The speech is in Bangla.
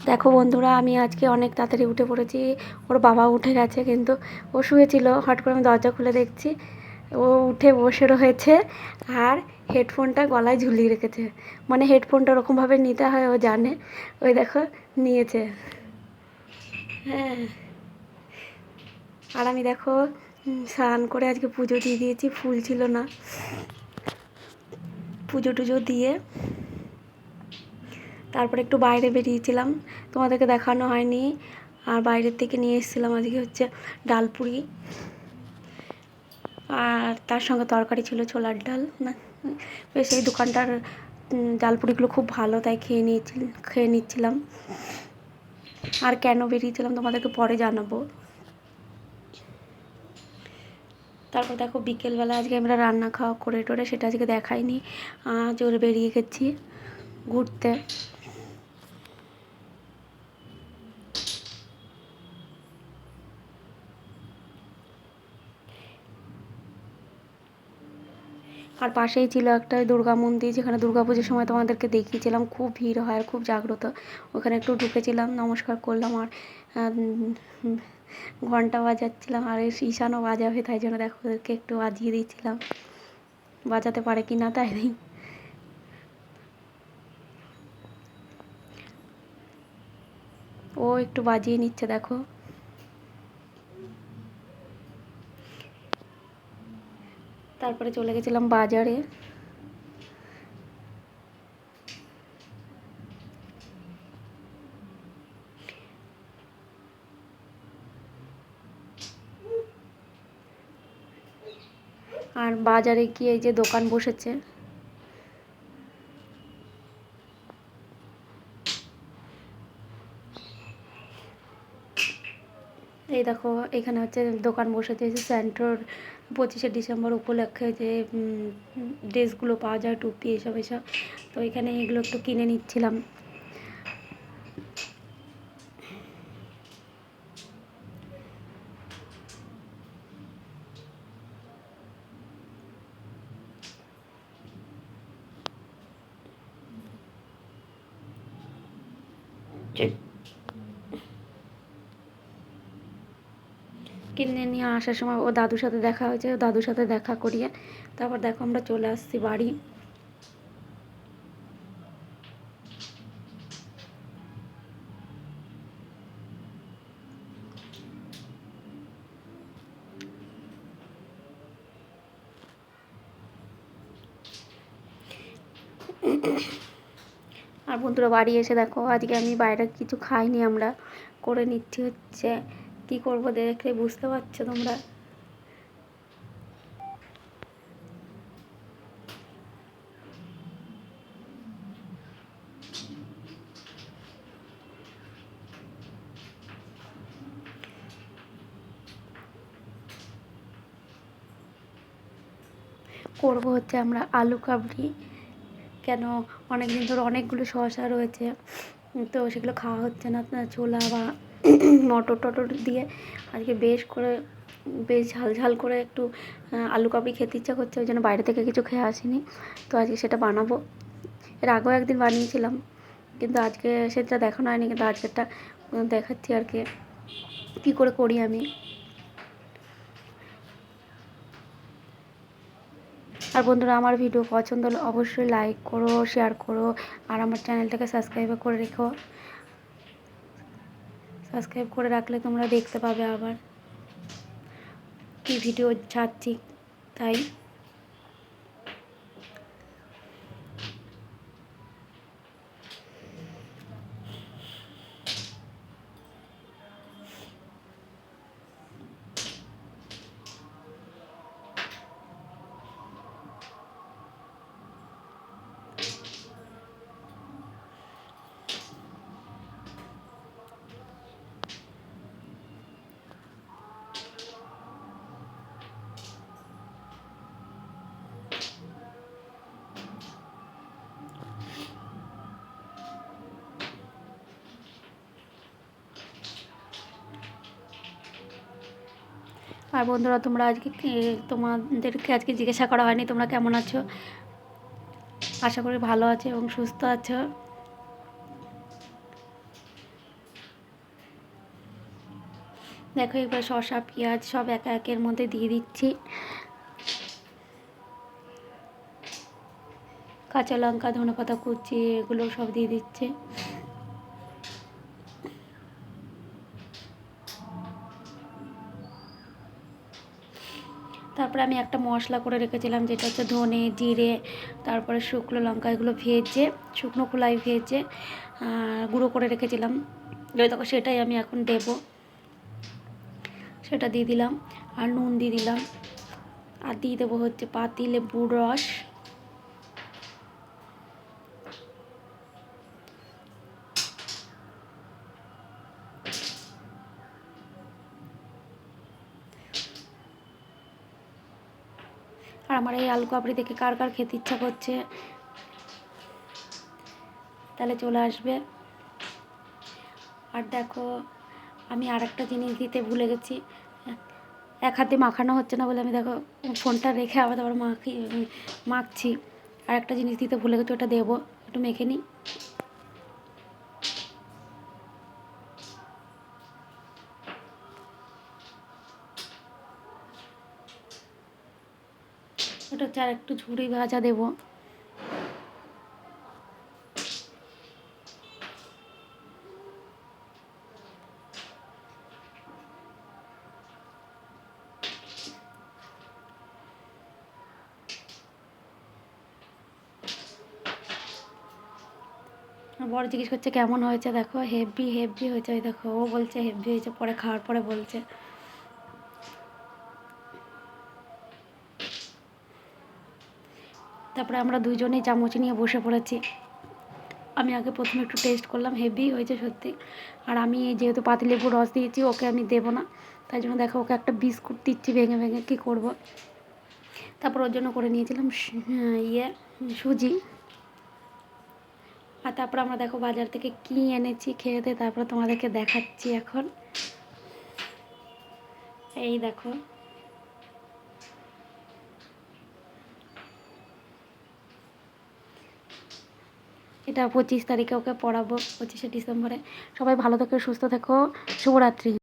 দেখো বন্ধুরা, আমি আজকে অনেক তাড়াতাড়ি উঠে পড়েছি। ওর বাবা উঠে গেছে, কিন্তু ও শুয়েছিল। হট করে আমি দরজা খুলে দেখছি ও উঠে বসে রয়েছে আর হেডফোনটা গলায় ঝুলিয়ে রেখেছে। মানে হেডফোনটা ওরকমভাবে নিতে হয়, ও জানে। ওই দেখো, নিয়েছে। হ্যাঁ। আর আমি দেখো স্নান করে আজকে পুজো দিয়ে দিয়েছি, ফুল ছিল না। পুজো টুজো দিয়ে তারপরে একটু বাইরে বেরিয়েছিলাম, তোমাদেরকে দেখানো হয়নি। আর বাইরের থেকে নিয়ে এসেছিলাম আজকে হচ্ছে ডালপুরি, আর তার সঙ্গে তরকারি ছিল ছোলার ডাল। না, বেশ এই দোকানটার ডালপুরিগুলো খুব ভালো, তাই খেয়ে নিচ্ছিলাম। আর কেন বেরিয়েছিলাম তোমাদেরকে পরে জানাবো। তারপর দেখো বিকেলবেলা আজকে আমরা রান্না খাওয়া করে টোরে, সেটা আজকে দেখাইনি। জোরে বেরিয়ে গেছি ঘুরতে। আর পাশেই ছিল একটা দুর্গা মন্দির, যেখানে দুর্গা পুজোর সময় তোমাদেরকে দেখিয়েছিলাম খুব ভিড় হয় আর খুব জাগ্রত। ওখানে একটু ঢুকেছিলাম, নমস্কার করলাম, আর ঘন্টা বাজাচ্ছিলাম। আর ঈশানও বাজাবে, তাই জন্য দেখো ওদেরকে একটু বাজিয়ে দিচ্ছিলাম, বাজাতে পারে কি না তাই নেই। ও একটু বাজিয়ে নিচ্ছে দেখো। তারপরে চলে গেছিলাম বাজারে। আর বাজারে গিয়ে এই যে দোকান বসেছে, এই দেখো এখানে হচ্ছে দোকান বসেছে যে সেন্টার 25শে ডিসেম্বর উপলক্ষে যে ড্রেসগুলো পাওয়া যায়, টুপি এসব এসব। তো এখানে এগুলো একটু কিনে নিচ্ছিলাম। কিনে নিয়ে আসার সময় ও দাদুর সাথে দেখা হয়েছে, ও দাদুর সাথে দেখা করিয়ে তারপর দেখো আমরা চলে আসছি বাড়ি। আর বন্ধুরা বাড়ি এসে দেখো আজকে আমি বাইরে কিছু খাইনি, আমরা করে নিচ্ছি হচ্ছে কী করবো, দেখলে বুঝতে পারছো তোমরা। করবো হচ্ছে আমরা আলু কাবলি। কেন, অনেক দিন ধরে অনেকগুলো শসা রয়েছে, তো সেগুলো খাওয়া হচ্ছে না। ছোলা বা মটর টটর দিয়ে আজকে বেশ ঝাল ঝাল করে একটু আলু কাবলি খেতে ইচ্ছা করছে, ওই জন্য বাইরে থেকে কিছু খেয়ে আসিনি। তো আজকে সেটা বানাবো। এর আগেও একদিন বানিয়েছিলাম, কিন্তু আজকে সেটা দেখানো হয়নি, কিন্তু আজকেরটা দেখাচ্ছি আর কি কী করে করি আমি। আর বন্ধুরা, আমার ভিডিও পছন্দ হলে অবশ্যই লাইক করো, শেয়ার করো, আর আমার চ্যানেলটাকে সাবস্ক্রাইব করে রেখো। সাবস্ক্রাইব করে রাখলে তোমরা দেখতে পাবে আবার কি ভিডিও ছাড়ছি, তাই। আর বন্ধুরা, তোমরা আজকে তোমাদেরকে আজকে জিজ্ঞাসা করা হয়নি তোমরা কেমন আছো। আশা করি ভালো আছো এবং সুস্থ আছো। দেখো এবার শসা পেঁয়াজ সব একে একের মধ্যে দিয়ে দিচ্ছি, কাঁচা লঙ্কা ধনেপাতা কুচি এগুলো সব দিয়ে দিচ্ছি। তারপরে আমি একটা মশলা করে রেখেছিলাম, যেটা হচ্ছে ধনে জিরে তারপরে শুকনো লঙ্কা এগুলো ভেজে, শুকনো খোলায় ভেজে গুঁড়ো করে রেখেছিলাম। দেখো সেটাই আমি এখন দেব, সেটা দিয়ে দিলাম, আর নুন দিয়ে দিলাম, আর দিয়ে দেবো হচ্ছে পাতি লেবুর রস। আর আমার এই আলু কাবড়ি দেখে কার কার খেতে ইচ্ছা করছে তাহলে চলে আসবে। আর দেখো আমি আর একটা জিনিস দিতে ভুলে গেছি, এক হাতে মাখানো হচ্ছে না বলে আমি দেখো ফোনটা রেখে আবার মাখছি। আর একটা জিনিস দিতে ভুলে গেছি, ওটা দেবো, একটু মেখে নিই। ওটা হচ্ছে আর একটু ঝুড়ি ভাজা দেবো। বড় জিজ্ঞেস করছে কেমন হয়েছে, দেখো হেভি হেভি হয়েছে। ওই দেখো ও বলছে হেভি হয়েছে, পরে খাওয়ার পরে বলছে। তারপরে আমরা দুজনেই চামচ নিয়ে বসে পড়েছি। আমি আগে প্রথমে একটু টেস্ট করলাম, হেভি হয়েছে সত্যি। আর আমি যেহেতু পাতিলেবুর রস দিয়েছি, ওকে আমি দেবো না, তাই জন্য দেখো ওকে একটা বিস্কুট দিচ্ছি ভেঙে ভেঙে, কী করব। তারপর ওর জন্য করে নিয়েছিলাম সুজি। আর তারপর আমরা দেখো বাজার থেকে কী এনেছি খেয়ে, তারপর তোমাদেরকে দেখাচ্ছি এখন। এই দেখো এটা 25 তারিখে ওকে পড়াবো, 25শে ডিসেম্বরে। সবাই ভালো থেকো, সুস্থ থেকো, শুভরাত্রি।